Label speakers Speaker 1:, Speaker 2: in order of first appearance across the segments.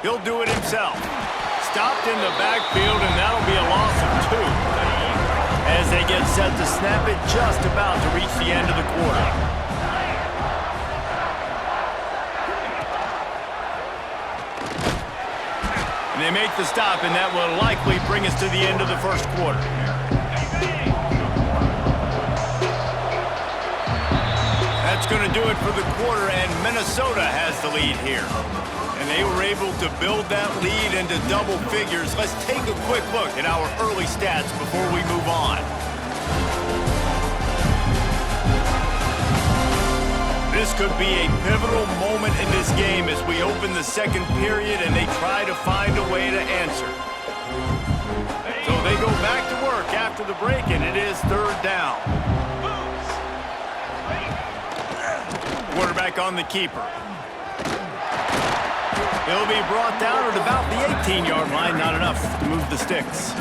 Speaker 1: He'll do it himself. Stopped in the backfield, and that'll be a loss of 2. As they get set to snap it, just about to reach the end of the quarter. And they make the stop, and that will likely bring us to the end of the first quarter. That's going to do it for the quarter, and Minnesota has the lead here. And they were able to build that lead into double figures. Let's take a quick look at our early stats before we move on. This could be a pivotal moment in this game as we open the second period and they try to find a way to answer. So they go back to work after the break, and it is third down. Quarterback on the keeper. He'll be brought down at about the 18-yard line, not enough to move the sticks.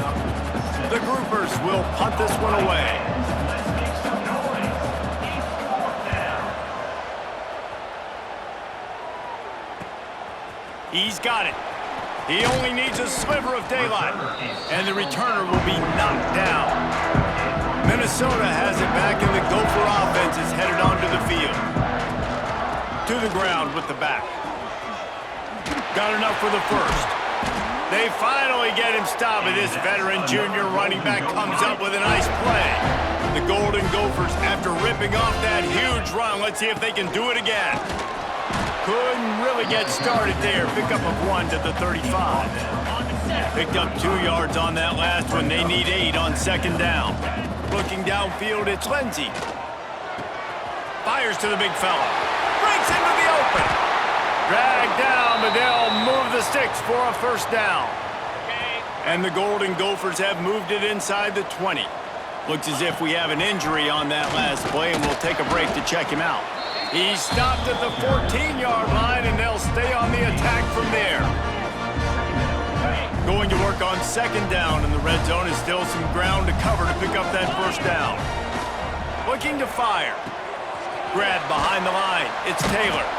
Speaker 1: The Groupers will punt this one away. He's got it. He only needs a sliver of daylight, and the returner will be knocked down. Minnesota has it back, and the Gopher offense is headed onto the field. To the ground with the back. Got enough for the first. They finally get him stopped, and this veteran junior running back comes up with a nice play. The Golden Gophers, after ripping off that huge run, let's see if they can do it again. Couldn't really get started there. Pickup of 1 to the 35. Picked up 2 yards on that last one. They need 8 on second down. Looking downfield, it's Lindsey. Fires to the big fella. Breaks into the open. Dragged down, but they'll move the sticks for a first down. And the Golden Gophers have moved it inside the 20. Looks as if we have an injury on that last play, and we'll take a break to check him out. He's stopped at the 14-yard line, and they'll stay on the attack from there. Going to work on second down, and the red zone is still some ground to cover to pick up that first down. Looking to fire. Grab behind the line. It's Taylor.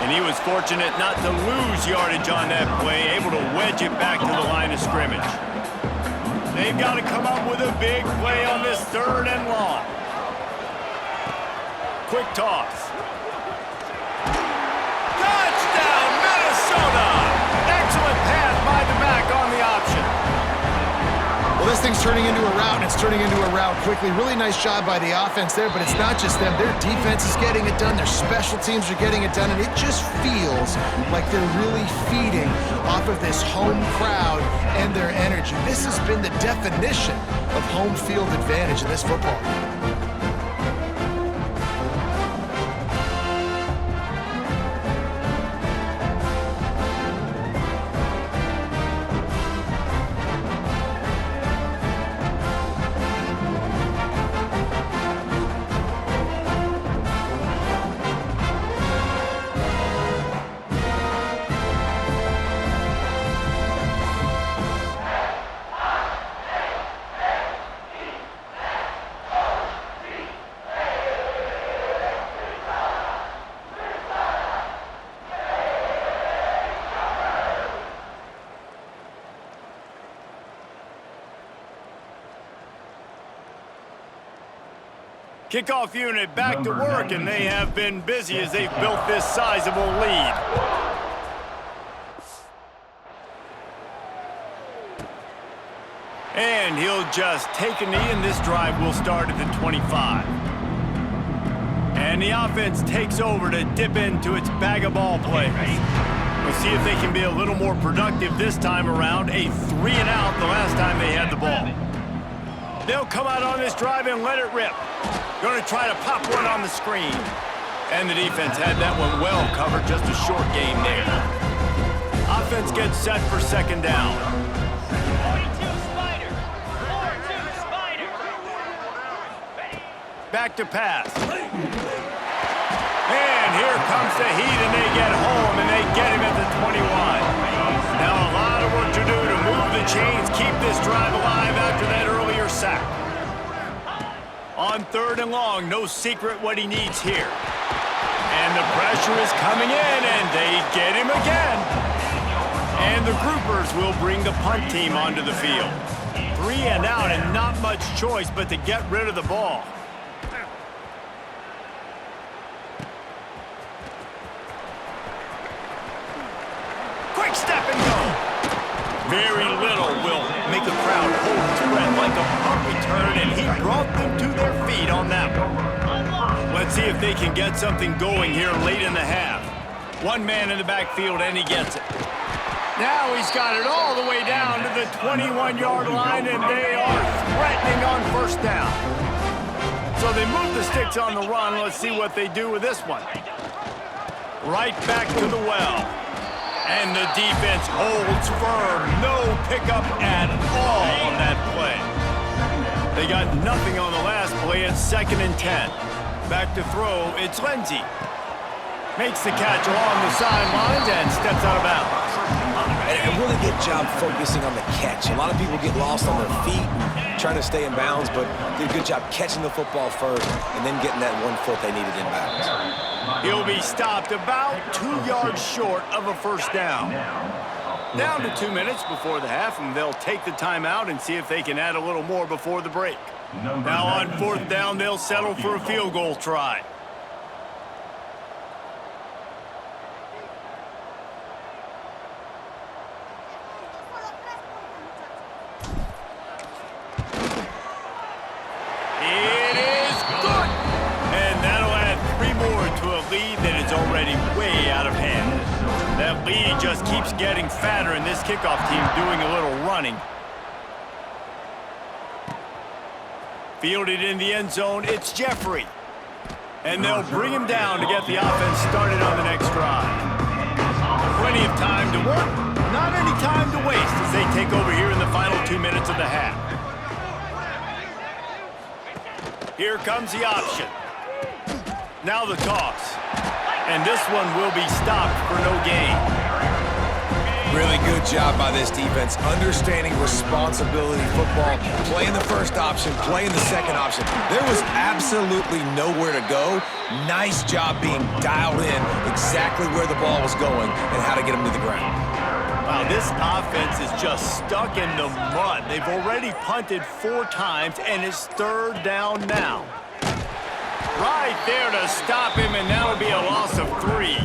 Speaker 1: And he was fortunate not to lose yardage on that play, able to wedge it back to the line of scrimmage. They've got to come up with a big play on this third and long. Quick toss. Touchdown, Minnesota! Excellent pass by the back on the option.
Speaker 2: Well, this thing's turning into a route, and it's turning into a route quickly. Really nice job by the offense there, but it's not just them. Their defense is getting it done. Their special teams are getting it done, and it just feels like they're really feeding off of this home crowd and their energy. This has been the definition of home field advantage in this football game.
Speaker 1: Kickoff unit back to work, and they have been busy as they've built this sizable lead. And he'll just take a knee, and this drive will start at the 25. And the offense takes over to dip into its bag of ball plays. We'll see if they can be a little more productive this time around. A 3-and-out the last time they had the ball. They'll come out on this drive and let it rip. Going to try to pop one on the screen. And the defense had that one well covered, just a short game there. Offense gets set for second down.
Speaker 3: 42 Spider. 42 Spider.
Speaker 1: Back to pass. And here comes the heat, and they get home, and they get him at the 21. Now a lot of work to do to move the chains, keep this drive alive after that earlier sack. On third and long, no secret what he needs here. And the pressure is coming in, and they get him again. And the groupers will bring the punt team onto the field. 3 and out and not much choice but to get rid of the ball. Quick step and go. Very little will make a crowd hold its breath like a punt return, and he brought them to their feet on that one. Let's see if they can get something going here late in the half. One man in the backfield, and he gets it. Now he's got it all the way down to the 21-yard line, and they are threatening on first down. So they move the sticks on the run. Let's see what they do with this one. Right back to the well. And the defense holds firm. No pickup at all on that play. They got nothing on the last play. It's 2nd and 10. Back to throw. It's Lindsey. Makes the catch along the sidelines and steps out of bounds.
Speaker 4: A really good job focusing on the catch. A lot of people get lost on their feet and trying to stay in bounds, but did a good job catching the football first and then getting that 1 foot they needed in bounds.
Speaker 1: He'll be stopped about 2 yards short of a first down. Down to 2 minutes before the half, and they'll take the timeout and see if they can add a little more before the break. Now on 4th down, they'll settle for a field goal try. Just keeps getting fatter, and this kickoff team doing a little running. Fielded in the end zone, it's Jeffrey. And they'll bring him down to get the offense started on the next drive. Plenty of time to work, not any time to waste as they take over here in the final 2 minutes of the half. Here comes the option. Now the toss. And this one will be stopped for no gain.
Speaker 4: Really good job by this defense, understanding responsibility football, playing the first option, playing the second option. There was absolutely nowhere to go. Nice job being dialed in exactly where the ball was going and how to get him to the ground.
Speaker 1: Wow, this offense is just stuck in the mud. They've already punted 4 times, and it's 3rd down now. Right there to stop him, and that'll be a loss of 3.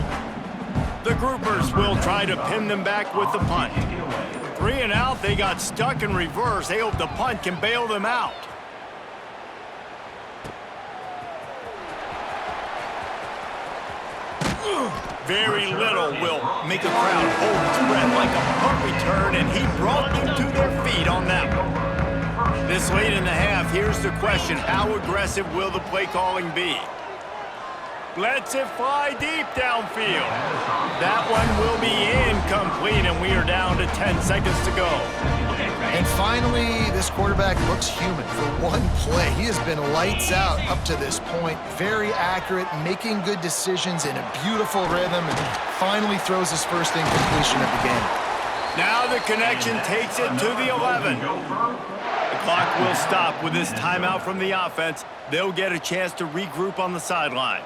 Speaker 1: The groupers will try to pin them back with the punt. 3 and out, they got stuck in reverse. They hope the punt can bail them out. Very little will make a crowd hold its breath like a punt return, and he brought them to their feet on that one. This late in the half, here's the question. How aggressive will the play calling be? Lets it fly deep downfield. That one will be incomplete, and we are down to 10 seconds to go.
Speaker 2: And finally, this quarterback looks human for one play. He has been lights out up to this point. Very accurate, making good decisions in a beautiful rhythm, and finally throws his first incompletion of the game.
Speaker 1: Now the connection takes it to the 11. The clock will stop with this timeout from the offense. They'll get a chance to regroup on the sideline.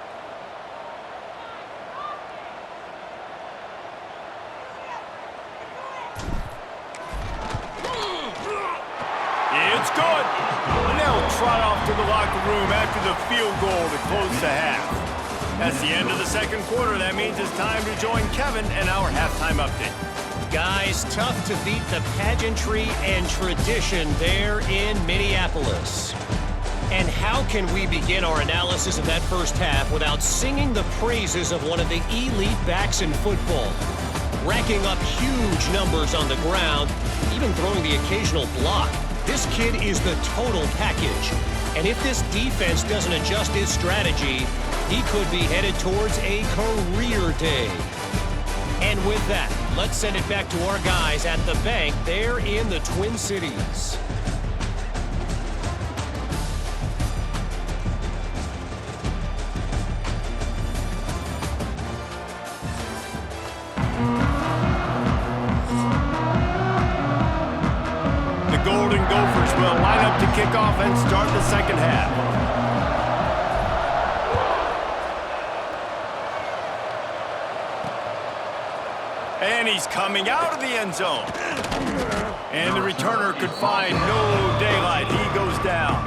Speaker 1: It's good. And they'll trot off to the locker room after the field goal to close the half. That's the end of the 2nd quarter. That means it's time to join Kevin and our halftime update.
Speaker 3: Guys, tough to beat the pageantry and tradition there in Minneapolis. And how can we begin our analysis of that first half without singing the praises of one of the elite backs in football? Racking up huge numbers on the ground, even throwing the occasional block. This kid is the total package. And if this defense doesn't adjust his strategy, he could be headed towards a career day. And with that, let's send it back to our guys at the bank there in the Twin Cities.
Speaker 1: Golden Gophers will line up to kick off and start the second half. And And he's coming out of the end zone. And the returner could find no daylight. He goes down.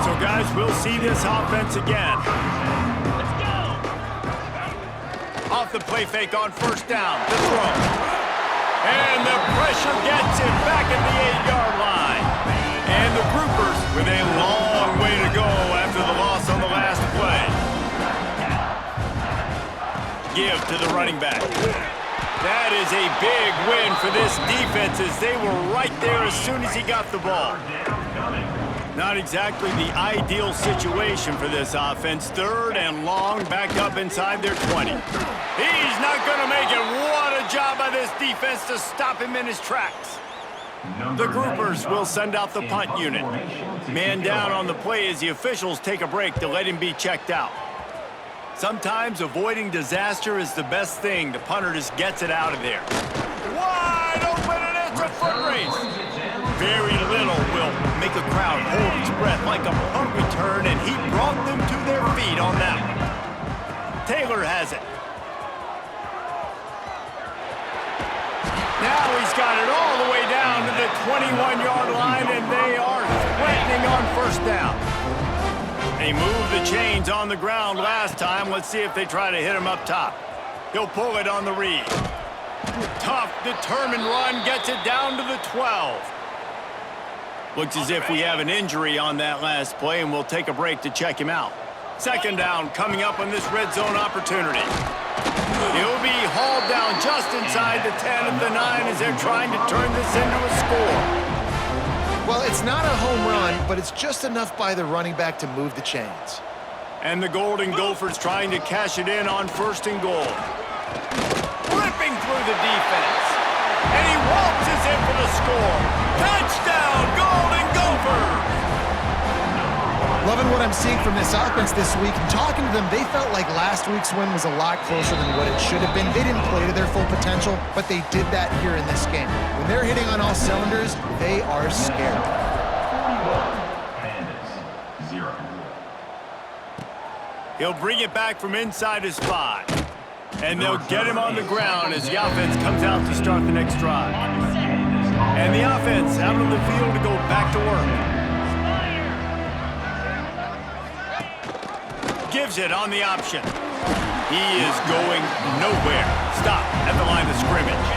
Speaker 1: So, guys, we'll see this offense again. Off the play fake on first down. The throw. And the pressure gets him back at the 8-yard line. And the Groupers with a long way to go after the loss on the last play. Give to the running back. That is a big win for this defense as they were right there as soon as he got the ball. Not exactly the ideal situation for this offense. 3rd and long, back up inside their 20. He's not going to make it. What a job by this defense to stop him in his tracks. The Groupers will send out the punt unit. Man down on the play as the officials take a break to let him be checked out. Sometimes avoiding disaster is the best thing. The punter just gets it out of there. Wide open, and it's a foot race. Very little will make a crowd hold its breath like a punt return, and he brought them to their feet on that one. Taylor has it. Now he's got it all the way down to the 21-yard line, and they are threatening on first down. They moved the chains on the ground last time. Let's see if they try to hit him up top. He'll pull it on the read. Tough, determined run, gets it down to the 12. Looks as if we have an injury on that last play, and we'll take a break to check him out. 2nd down coming up on this red zone opportunity. He'll be hauled down just inside the 10 of the 9 as they're trying to turn this into a score.
Speaker 2: Well, it's not a home run, but it's just enough by the running back to move the chains.
Speaker 1: And the Golden Gophers trying to cash it in on 1st and goal. Ripping through the defense. And he waltzes in for the score. Touchdown, Golden Gophers!
Speaker 2: Loving what I'm seeing from this offense this week. And talking to them, they felt like last week's win was a lot closer than what it should have been. They didn't play to their full potential, but they did that here in this game. When they're hitting on all cylinders, they are scared.
Speaker 1: He'll bring it back from inside his 5. And they'll get him on the ground as the offense comes out to start the next drive. And the offense out on the field to go back to work. Gives it on the option. He is going nowhere. Stop at the line of scrimmage.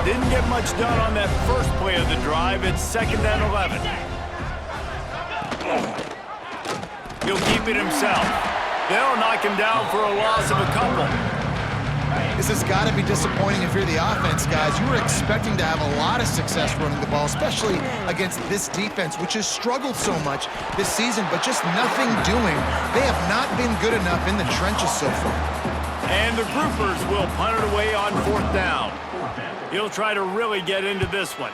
Speaker 1: Didn't get much done on that first play of the drive. It's 2nd and 11. He'll keep it himself. They'll knock him down for a loss of a couple.
Speaker 2: This has got to be disappointing if you're the offense, guys. You were expecting to have a lot of success running the ball, especially against this defense, which has struggled so much this season, but just nothing doing. They have not been good enough in the trenches so far.
Speaker 1: And the Groupers will punt it away on 4th down. He'll try to really get into this one.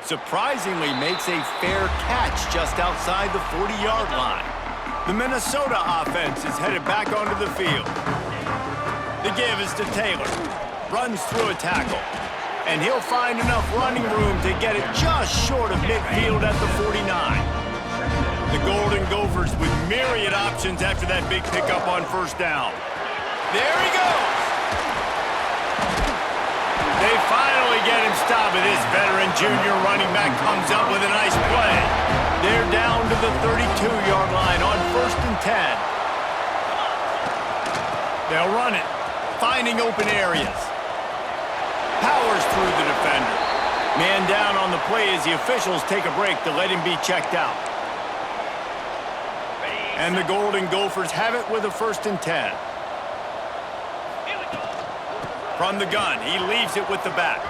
Speaker 1: Surprisingly makes a fair catch just outside the 40-yard line. The Minnesota offense is headed back onto the field. The give is to Taylor. Runs through a tackle. And he'll find enough running room to get it just short of midfield at the 49. The Golden Gophers with myriad options after that big pickup on first down. There he goes. They finally get him stopped, and this veteran junior running back comes up with a nice play. They're down to the 32-yard line on 1st and 10. They'll run it, finding open areas. Powers through the defender. Man down on the play as the officials take a break to let him be checked out. And the Golden Gophers have it with a 1st and 10. From the gun, he leaves it with the back.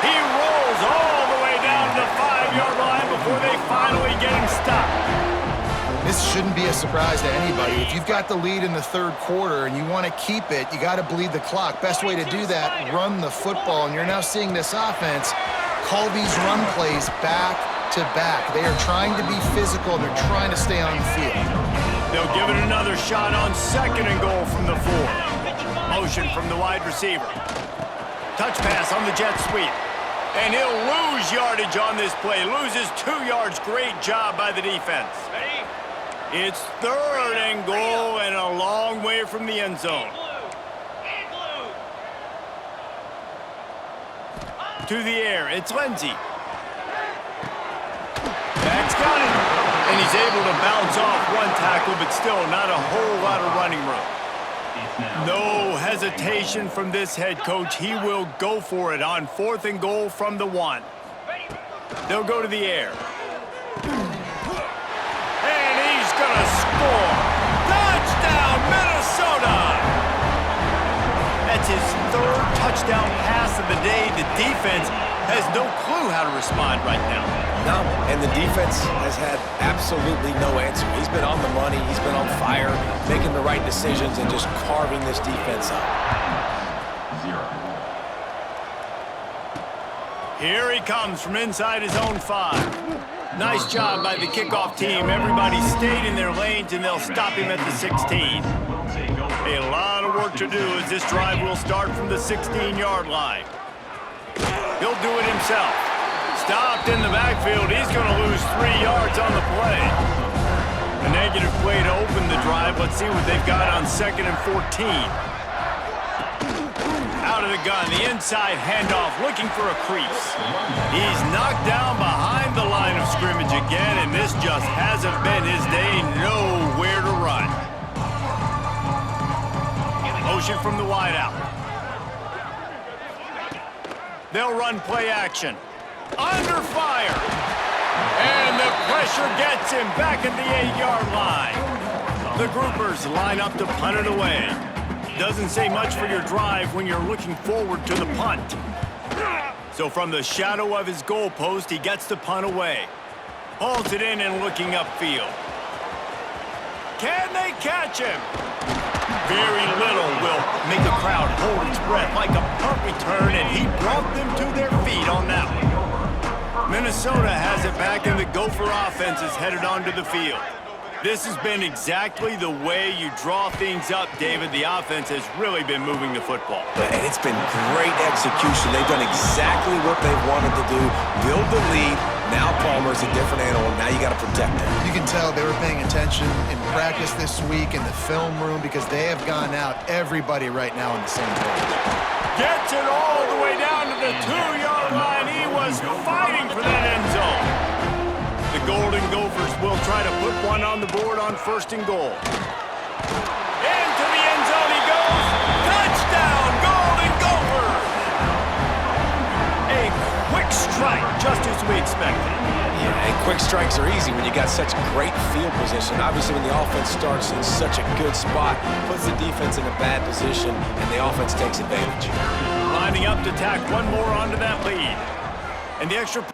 Speaker 1: He rolls all the way down to the 5-yard line before they finally get him stopped.
Speaker 2: This shouldn't be a surprise to anybody. If you've got the lead in the 3rd quarter and you want to keep it, you got to bleed the clock. Best way to do that, run the football. And you're now seeing this offense call these run plays back to back. They are trying to be physical. They're trying to stay on the field.
Speaker 1: They'll give it another shot on 2nd and goal from the 4. Motion from the wide receiver. Touch pass on the jet sweep. And he'll lose yardage on this play. Loses 2 yards. Great job by the defense. It's 3rd and goal and a long way from the end zone. To the air, it's Lindsey. Back's got it. And he's able to bounce off one tackle, but still not a whole lot of running room. No hesitation from this head coach. He will go for it on 4th and goal from the 1. They'll go to the air. And he's going to score. Touchdown, Minnesota! That's his 3rd touchdown pass of the day. The defense has no clue how to respond right now.
Speaker 4: No, and the defense has had absolutely no answer. He's been on the money, he's been on fire, making the right decisions and just carving this defense up.
Speaker 1: Here he comes from inside his own 5. Nice job by the kickoff team. Everybody stayed in their lanes, and they'll stop him at the 16. A lot of work to do as this drive will start from the 16-yard line. He'll do it himself. Stopped in the backfield. He's going to lose 3 yards on the play. A negative play to open the drive. Let's see what they've got on 2nd and 14. Out of the gun, the inside handoff, looking for a crease. He's knocked down behind the line of scrimmage again, and this just hasn't been his day. Nowhere to run. Motion from the wideout. They'll run play action. Under fire. And the pressure gets him back at the 8-yard line. The groupers line up to punt it away. Doesn't say much for your drive when you're looking forward to the punt. So from the shadow of his goalpost, he gets the punt away. Hauls it in and looking upfield. Can they catch him? Very little will make a crowd hold its breath like a punt return, and he brought them to their feet on that one. Minnesota has it back, and the Gopher offense is headed onto the field. This has been exactly the way you draw things up, David. The offense has really been moving the football.
Speaker 4: And it's been great execution. They've done exactly what they wanted to do. Build the lead. Now Palmer's a different animal. Now you got to protect him.
Speaker 2: You can tell they were paying attention in practice this week in the film room because they have gone out, everybody right now on the same page.
Speaker 1: Gets it all the way down to the 2-yard line. He was fighting for that end zone. The Golden Gophers will try to put one on the board on 1st and goal. Into the end zone he goes. Touchdown, Golden Gophers! A quick strike, just as we expected.
Speaker 4: Yeah, and quick strikes are easy when you got such great field position. Obviously, when the offense starts in such a good spot, puts the defense in a bad position, and the offense takes advantage.
Speaker 1: Lining up to tack one more onto that lead. And the extra...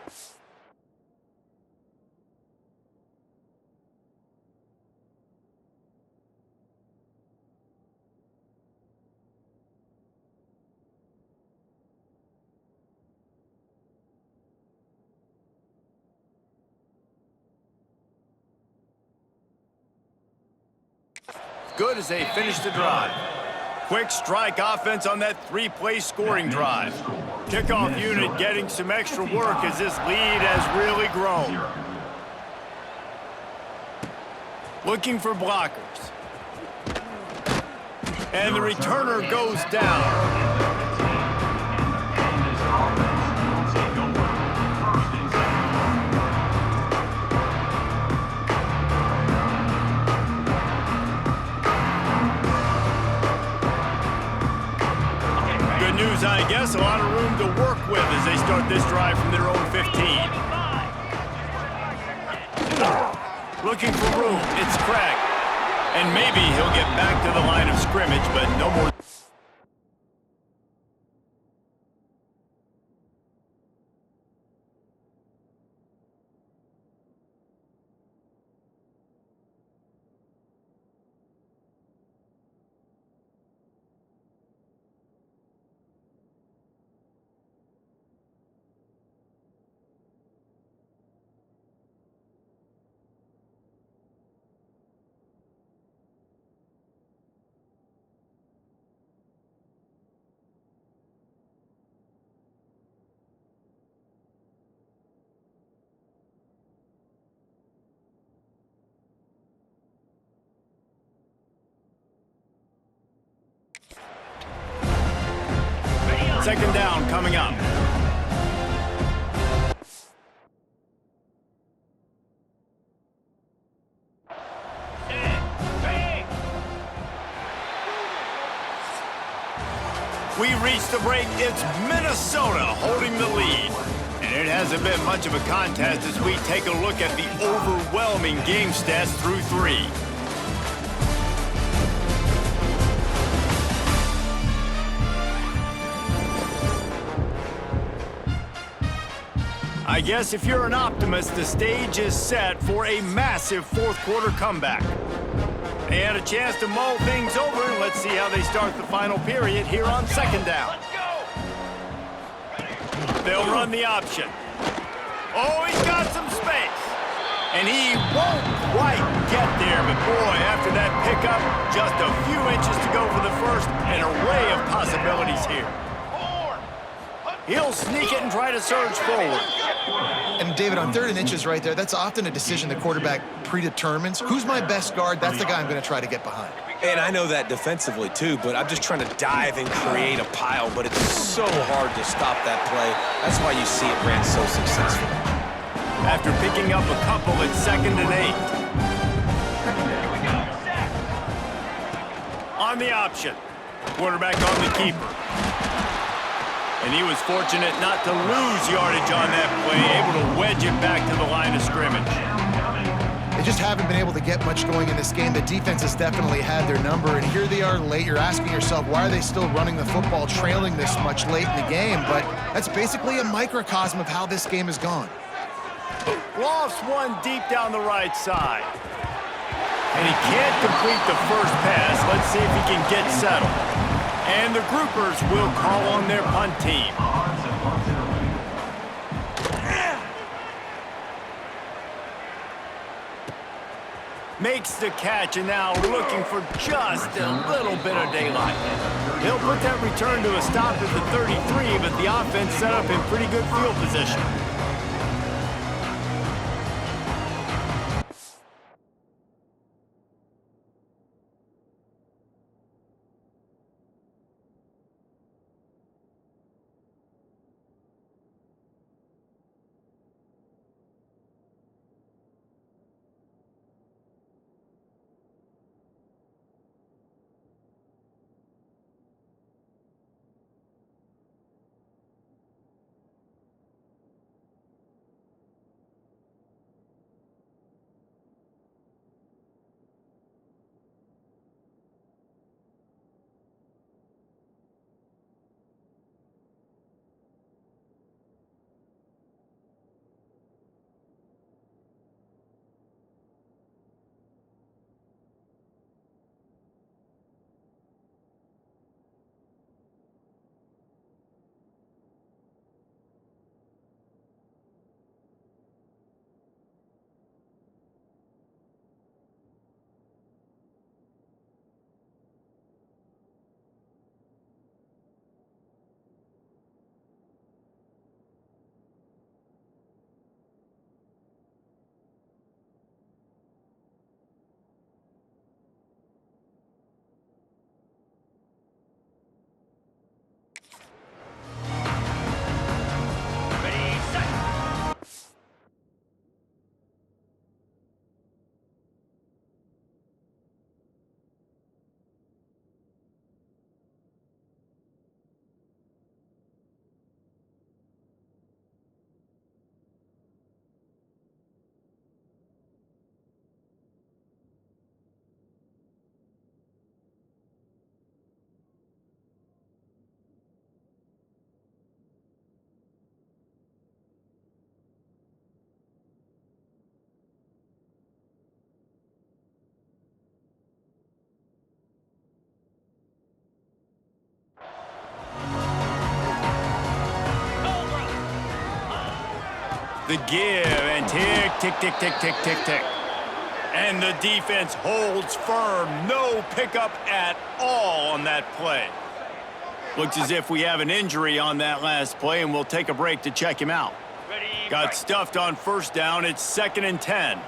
Speaker 1: Good as they finish the drive. Quick strike offense on that 3-play scoring drive. Kickoff unit getting some extra work as this lead has really grown. Looking for blockers. And the returner goes down. News, I guess, a lot of room to work with as they start this drive from their own 15. Looking for room, it's Craig. And maybe he'll get back to the line of scrimmage, but no more. Second down coming up. We reached the break. It's Minnesota holding the lead. And it hasn't been much of a contest as we take a look at the overwhelming game stats through 3. I guess if you're an optimist, the stage is set for a massive fourth-quarter comeback. They had a chance to mull things over, and let's see how they start the final period here on second down. They'll run the option. Oh, he's got some space. And he won't quite get there, but boy, after that pickup, just a few inches to go for the first, an array of possibilities here. He'll sneak it and try to surge forward.
Speaker 2: And David, on 3rd and inches right there, that's often a decision the quarterback predetermines. Who's my best guard? That's the guy I'm going to try to get behind.
Speaker 4: And I know that defensively, too, but I'm just trying to dive and create a pile, but it's so hard to stop that play. That's why you see it ran so successfully.
Speaker 1: After picking up a couple at 2nd and 8. On the option. Quarterback on the keeper. And he was fortunate not to lose yardage on that play, able to wedge it back to the line of scrimmage.
Speaker 2: They just haven't been able to get much going in this game. The defense has definitely had their number, and here they are late. You're asking yourself, why are they still running the football, trailing this much late in the game? But that's basically a microcosm of how this game has gone.
Speaker 1: Lofts one deep down the right side. And he can't complete the first pass. Let's see if he can get settled. And the groupers will call on their punt team. Makes the catch, and now looking for just a little bit of daylight. He'll put that return to a stop at the 33, but the offense set up in pretty good field position. The give, and tick, tick, tick, tick, tick, tick, tick. And the defense holds firm. No pickup at all on that play. Looks as if we have an injury on that last play, and we'll take a break to check him out. Got stuffed on first down. It's 2nd and 10.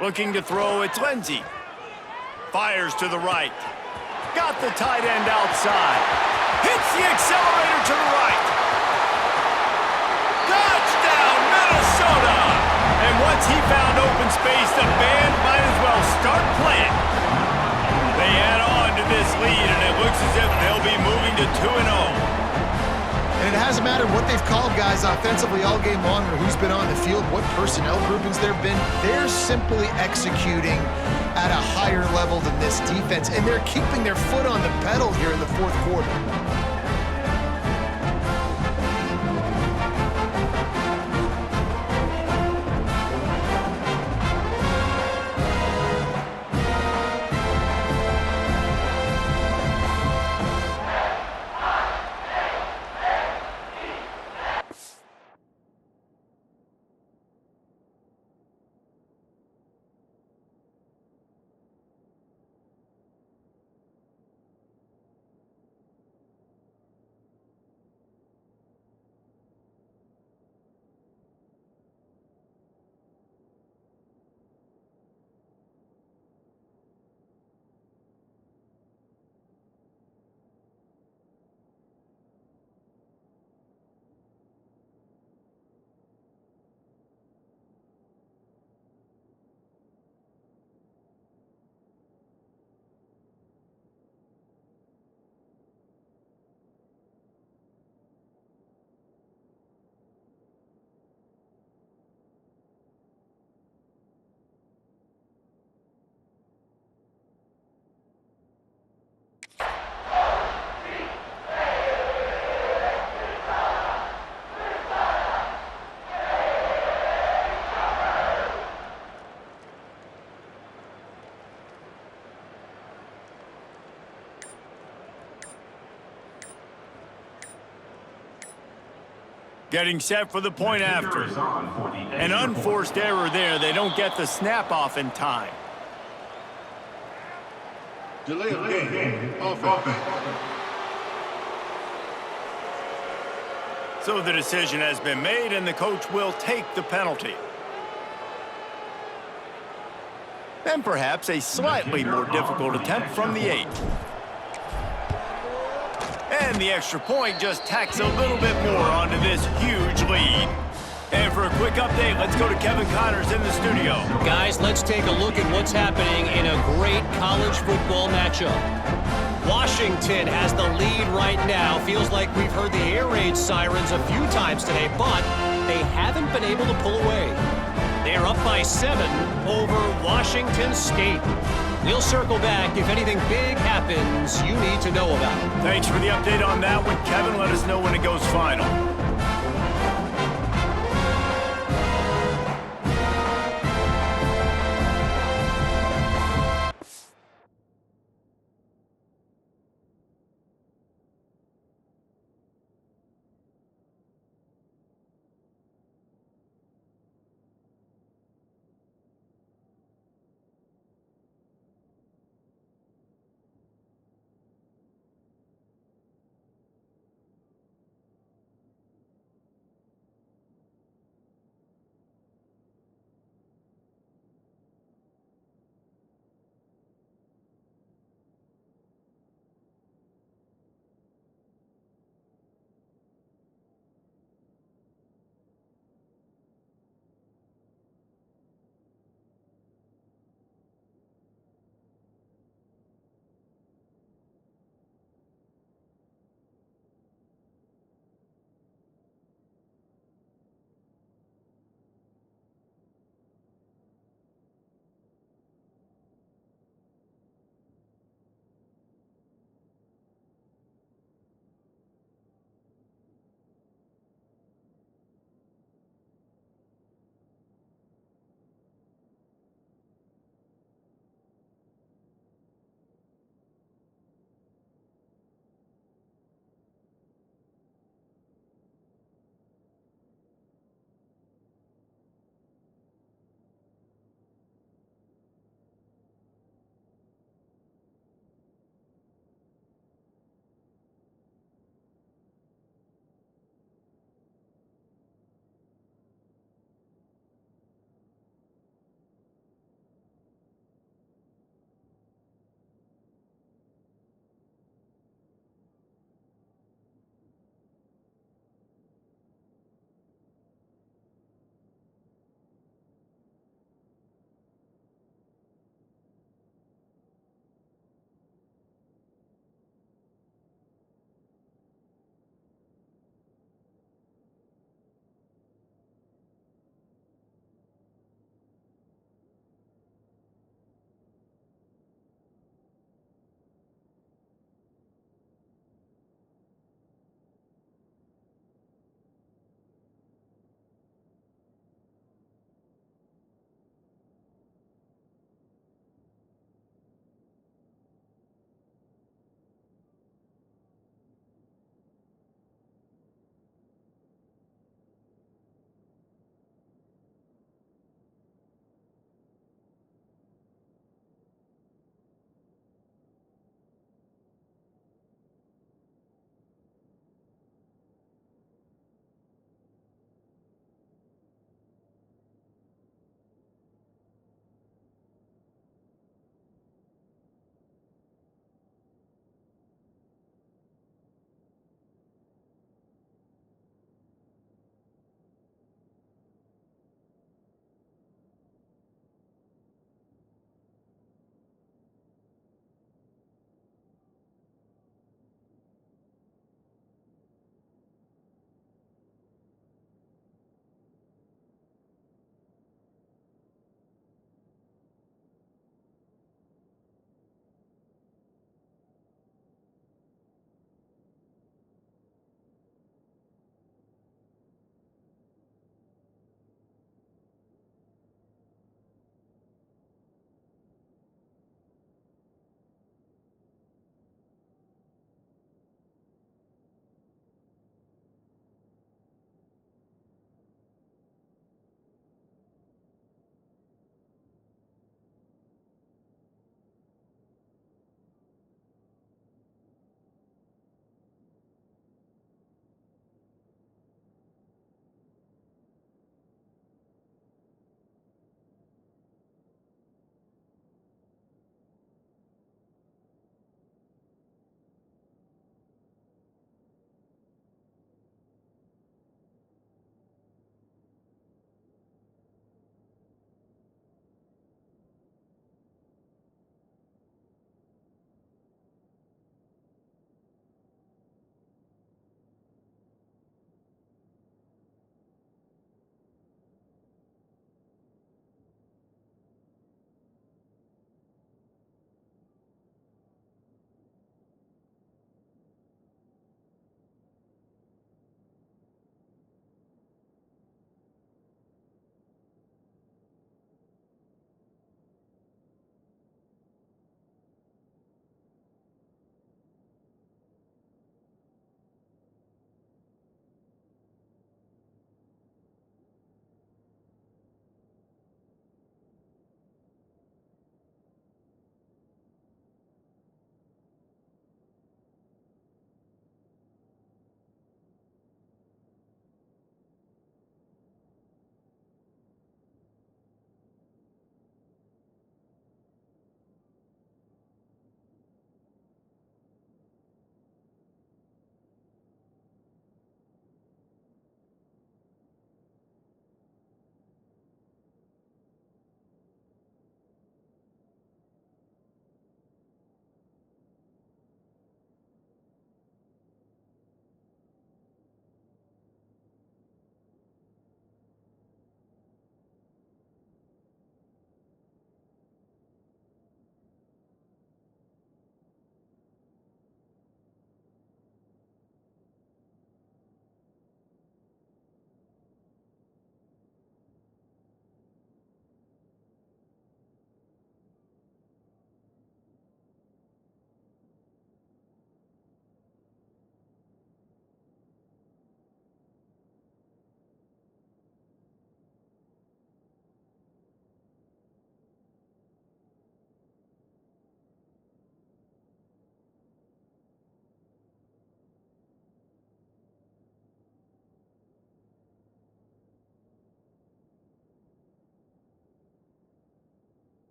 Speaker 1: Looking to throw, it's Lindsey. Fires to the right. Got the tight end outside. Hits the accelerator to the right. Touchdown, Minnesota! And once he found open space, the band might as well start playing. They add on to this lead, and it looks as if they'll be moving to 2-0.
Speaker 2: And it hasn't mattered what they've called guys offensively all game long or who's been on the field, what personnel groupings there have been. They're simply executing at a higher level than this defense, and they're keeping their foot on the pedal here in the fourth quarter.
Speaker 1: Getting set for the point after. An unforced error there. They don't get the snap off in time.
Speaker 5: Delay of game. Offense.
Speaker 1: So the decision has been made, and the coach will take the penalty. Then perhaps a slightly more difficult attempt from the 8. And the extra point just tacks a little bit more onto this huge lead. And for a quick update, let's go to Kevin Connors in the studio.
Speaker 3: Guys, let's take a look at what's happening in a great college football matchup. Washington has the lead right now. Feels like we've heard the air raid sirens a few times today, but they haven't been able to pull away. They're up by 7 over Washington State. We'll circle back if anything big happens you need to know about.
Speaker 1: Thanks for the update on that one, Kevin. Let us know when it goes final.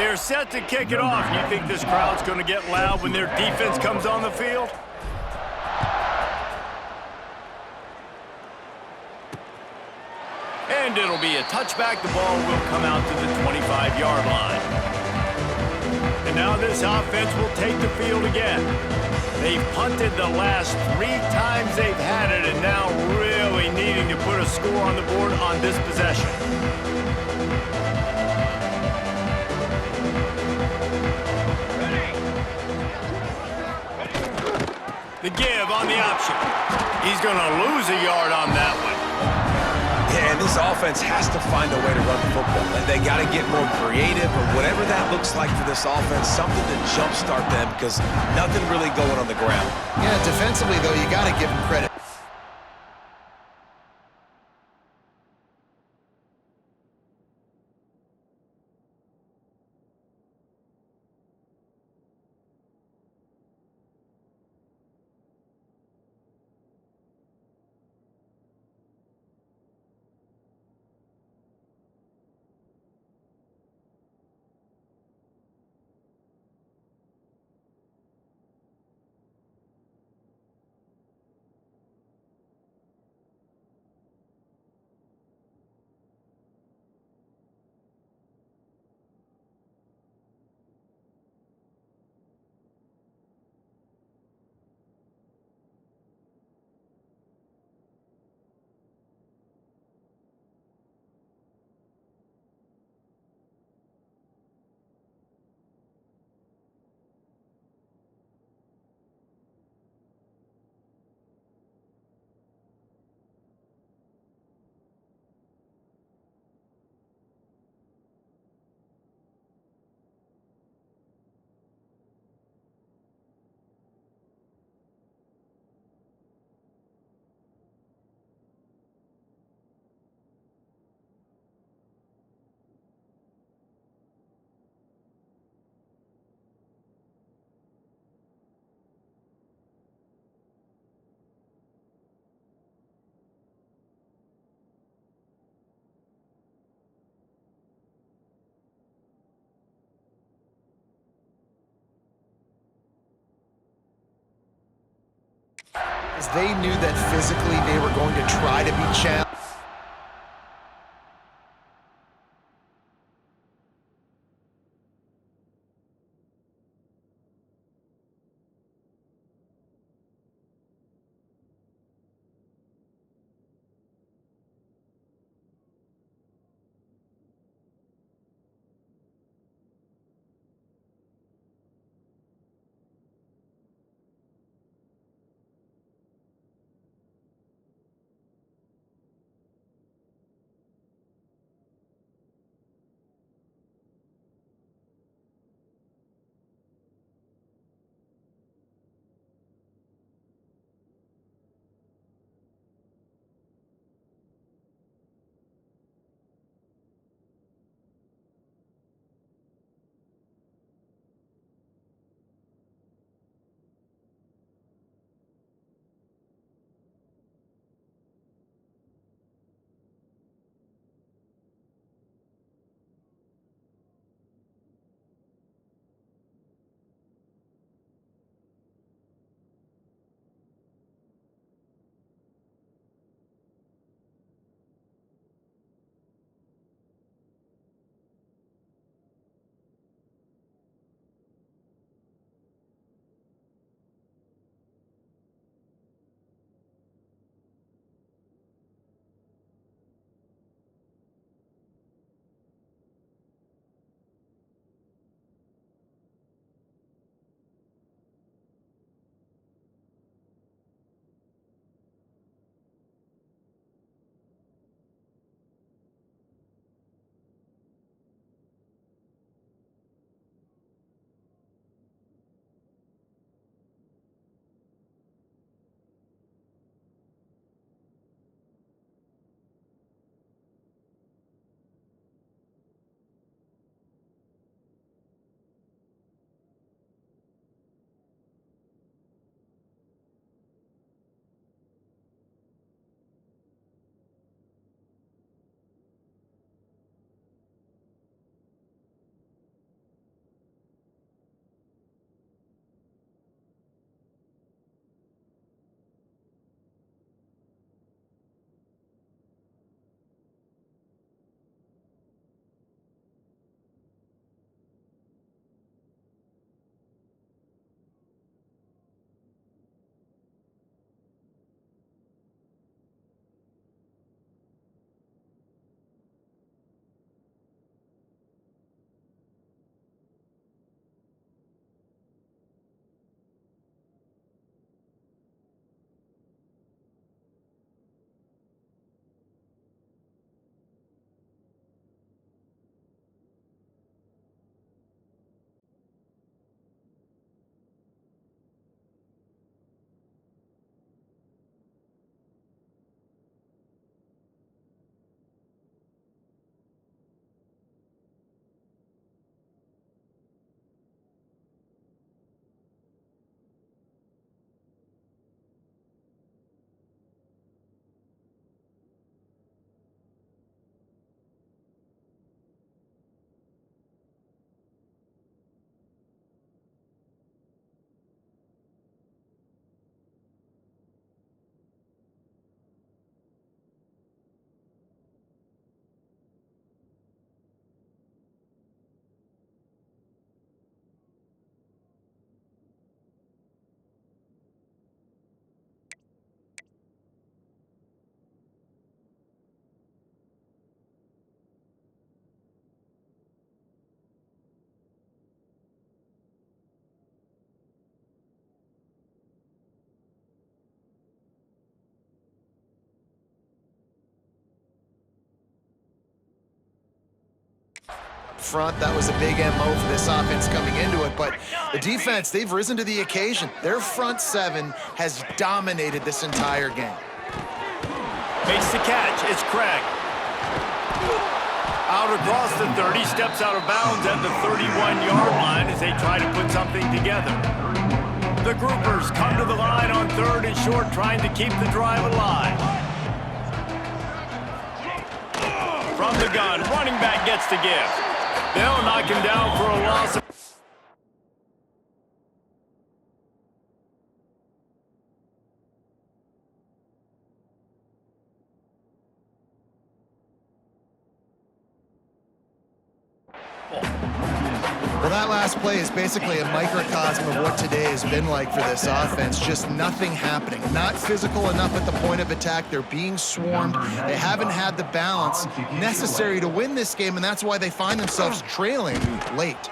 Speaker 1: They are set to kick it off. You think this crowd's going to get loud when their defense comes on the field? And it'll be a touchback. The ball will come out to the 25-yard line. And now this offense will take the field again. They've punted the last 3 times they've had it, and now really needing to put a score on the board on this possession. The give on the option. He's going to lose a yard on that one.
Speaker 4: Yeah, and this offense has to find a way to run the football. They got to get more creative or whatever that looks like for this offense, something to jumpstart them because nothing really going on the ground.
Speaker 2: Yeah, defensively, though, you got to give them credit. As they knew that physically they were going to try to be challenged. front. That was a big MO for this offense coming into it. But the defense, they've risen to the occasion. Their front seven has dominated this entire game.
Speaker 1: Makes the catch. It's Craig. Out across the 30, steps out of bounds at the 31-yard line as they try to put something together. The groupers come to the line on 3rd and short, trying to keep the drive alive. From the gun, running back gets the gift. They'll knock him down for a loss of...
Speaker 2: Well, that last play is basically a microcosm of what today has been like for this offense. Just nothing happening. Not physical enough at the point of attack. They're being swarmed. They haven't had the balance necessary to win this game, and that's why they find themselves trailing late.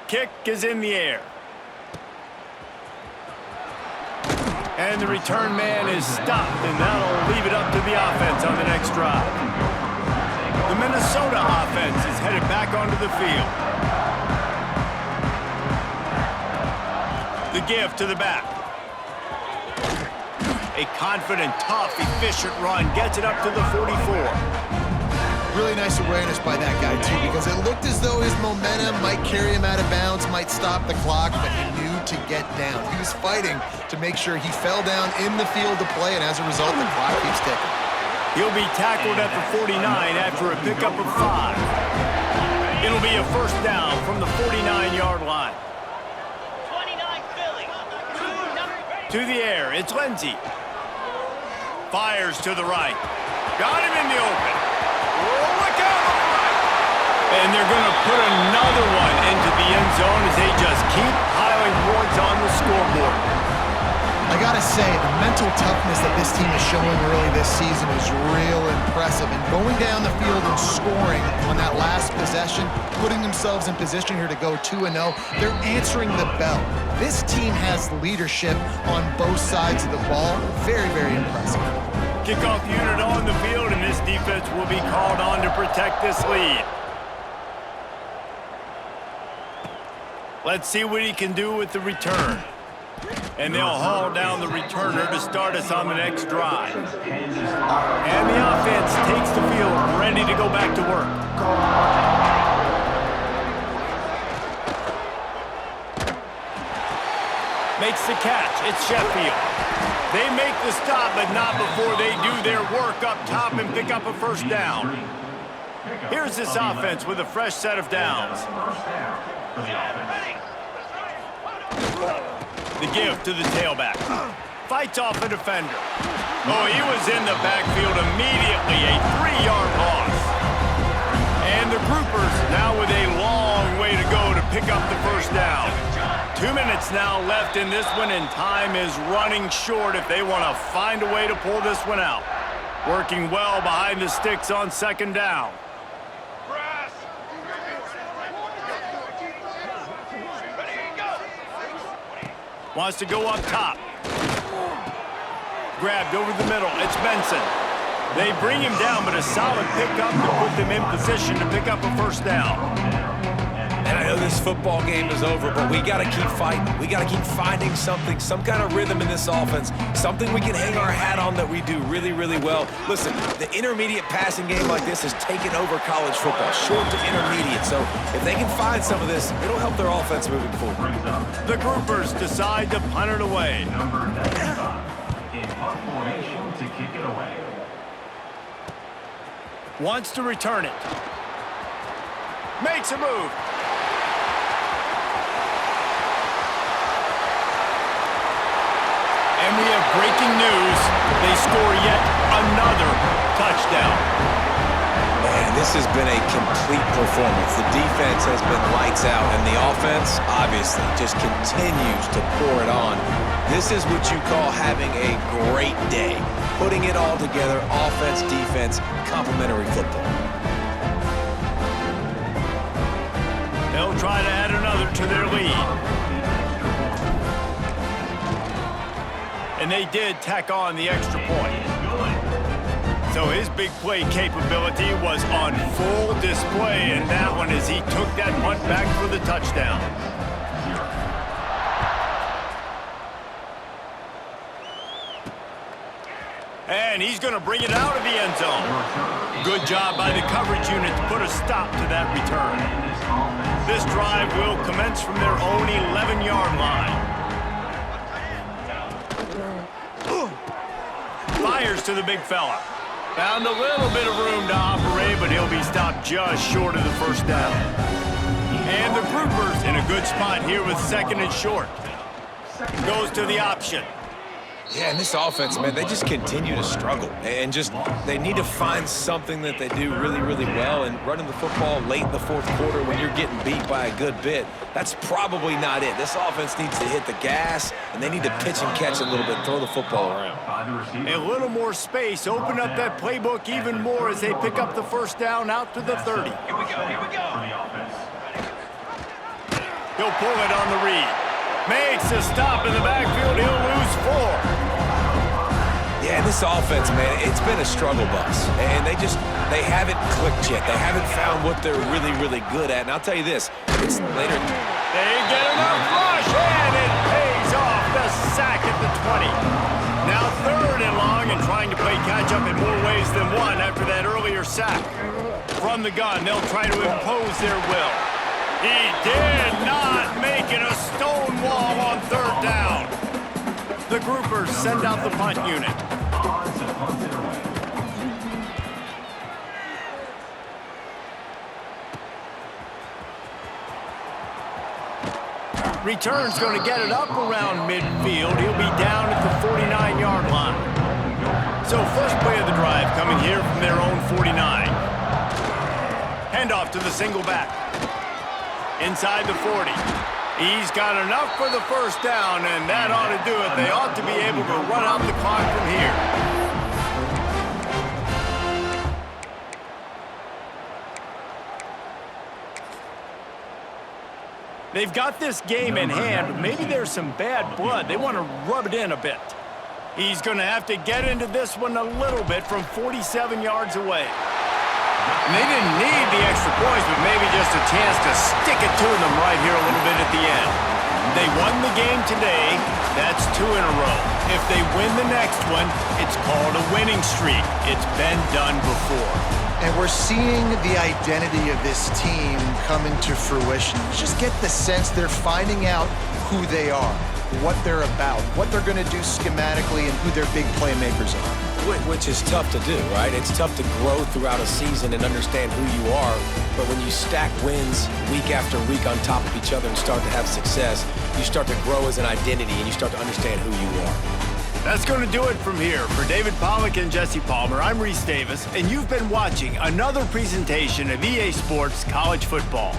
Speaker 1: Kick is in the air. And the return man is stopped, and that'll leave it up to the offense on the next drive. The Minnesota offense is headed back onto the field. The give to the back. A confident, tough, efficient run gets it up to the 44.
Speaker 2: Really nice awareness by that guy, too, because it looked as though his momentum might carry him out of bounds, might stop the clock, but he knew to get down. He was fighting to make sure he fell down in the field to play, and as a result, the clock keeps ticking.
Speaker 1: He'll be tackled at the 49 after a pickup of 5. It'll be a first down from the 49-yard line. To the air, it's Lindsey. Fires to the right. Got him in the open. Oh, look out on the right. And they're going to put another one into the end zone as they just keep piling points on the scoreboard.
Speaker 2: I gotta say, the mental toughness that this team is showing early this season is real impressive. And going down the field and scoring on that last possession, putting themselves in position here to go 2-0, they're answering the bell. This team has leadership on both sides of the ball. Very, very impressive.
Speaker 1: Kickoff unit on the field, and this defense will be called on to protect this lead. Let's see what he can do with the return. And they'll haul down the returner to start us on the next drive. And the offense takes the field, ready to go back to work. Makes the catch. It's Sheffield. They make the stop, but not before they do their work up top and pick up a first down. Here's this offense with a fresh set of downs. The give to the tailback. Fights off a defender. Oh, he was in the backfield immediately. A 3-yard loss. And the groupers now with a long way to go to pick up the first down. 2 minutes now left in this one, and time is running short if they want to find a way to pull this one out. Working well behind the sticks on second down. Wants to go up top. Grabbed over the middle. It's Benson. They bring him down, but a solid pickup to put them in position to pick up a first down.
Speaker 4: And I know this football game is over, but we got to keep fighting. We got to keep finding something, some kind of rhythm in this offense, something we can hang our hat on that we do really, really well. Listen, the intermediate passing game like this has taken over college football, short to intermediate. So if they can find some of this, it'll help their offense moving forward.
Speaker 1: The groupers decide to punt it away.
Speaker 6: In punt formation to kick it away.
Speaker 1: Wants to return it. Makes a move. And we have breaking news. They score yet another touchdown.
Speaker 4: Man, this has been a complete performance. The defense has been lights out, and the offense, obviously, just continues to pour it on. This is what you call having a great day. Putting it all together, offense, defense, complementary football.
Speaker 1: They'll try to add another to their lead. And they did tack on the extra point. So his big play capability was on full display in that one as he took that punt back for the touchdown. And he's going to bring it out of the end zone. Good job by the coverage unit to put a stop to that return. This drive will commence from their own 11-yard line. Fires to the big fella. Found a little bit of room to operate, but he'll be stopped just short of the first down. And the Groupers in a good spot here with 2nd and short. Goes to the option.
Speaker 4: Yeah, and this offense, man, they just continue to struggle. And they need to find something that they do really, really well. And running the football late in the 4th quarter when you're getting beat by a good bit, that's probably not it. This offense needs to hit the gas, and they need to pitch and catch a little bit, throw the football around.
Speaker 1: A little more space, open up that playbook even more as they pick up the first down out to the 30.
Speaker 6: Here we go.
Speaker 1: He'll pull it on the read. Makes a stop in the backfield. He'll lose 4.
Speaker 4: Yeah, and this offense, man, it's been a struggle bus. And they haven't clicked yet. They haven't found what they're really, really good at. And I'll tell you this, it's later.
Speaker 1: They get enough rush, and it pays off. The sack at the 20. Now 3rd and long and trying to play catch-up in more ways than one after that earlier sack. From the gun, they'll try to impose their will. He did not make it a stone wall on 3rd down. The Groupers send out the punt unit. Return's going to get it up around midfield. He'll be down at the 49-yard line. So first play of the drive coming here from their own 49. Handoff to the single back. Inside the 40. He's got enough for the first down, and that ought to do it. They ought to be able to run out the clock from here. They've got this game in hand, but maybe there's some bad blood. They want to rub it in a bit. He's going to have to get into this one a little bit from 47 yards away. And they didn't need the extra points, but maybe just a chance to stick it to them right here a little bit at the end. They won the game today. That's 2 in a row. If they win the next one, it's called a winning streak. It's been done before.
Speaker 2: And we're seeing the identity of this team come into fruition. You just get the sense they're finding out who they are, what they're about, what they're going to do schematically, and who their big playmakers are.
Speaker 4: Which is tough to do, right? It's tough to grow throughout a season and understand who you are. But when you stack wins week after week on top of each other and start to have success, you start to grow as an identity and you start to understand who you are.
Speaker 1: That's going to do it from here. For David Pollack and Jesse Palmer, I'm Reese Davis, and you've been watching another presentation of EA Sports College Football.